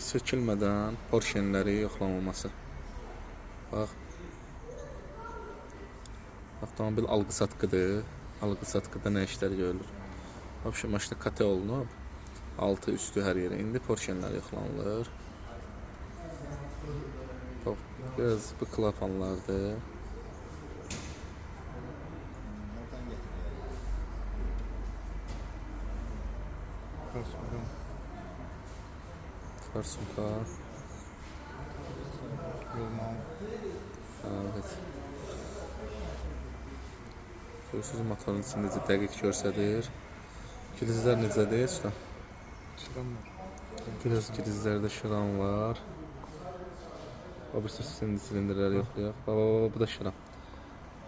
Sökülmədən porşenləri yoxlanılması. Bax, avtomobil alqı-satqıdır. Alqı-satqıda nə işlər görülür? Vəbşə maşında kate olunub. Altı, üstü hər yerə indi porşenlər yoxlanılır. Bax, biraz bu klapanlardır. Farsunka. Evet. Görürsünüz motorun içində necə dəqiq görsədir. Kilizlər necədir? Şıram var. Biraz kilizlərdə şıram var. O birisi silindirləri yoxlayaq. Bu da şıram.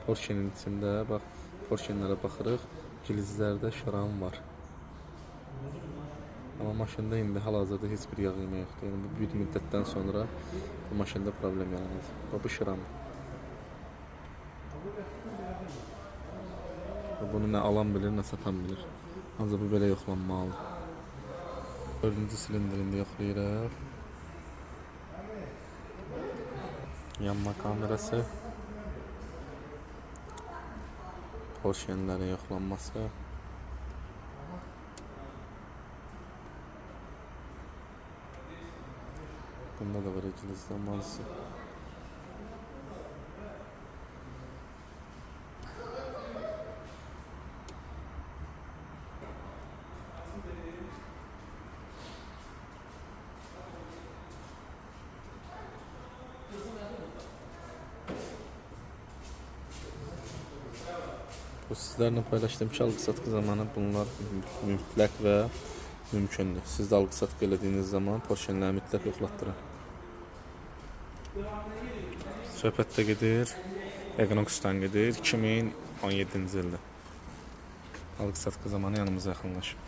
Porschenin içində bax, porşenlərə baxırıq. Kilizlərdə şıram var. Amma maşında indi hal-hazırda heç bir yağ yemə yoxdur. Yəni bu bir müddətdən sonra bu maşında problem yaranır. Bu şıram. Bunu nə alan bilir, nə satan bilir. Ancaq bu belə yoxlanmalıdır. 4-cü silindirində yoxlayırıq. Yanma kamerası. Porşenlərin yoxlanması. Bunda da var elinizdə mazisi. Bu sizlerle paylaştığım algı-satqı zamanı bunlar mütləq və mümkündür. Siz də algı-satqı elədiyiniz zaman porşenləri mütləq yoxlatdırın. Söhbət də gedir, Equinox'dan gedir 2017-ci ildə. Algı-satqı zamanı yanımıza yaxınlaşın.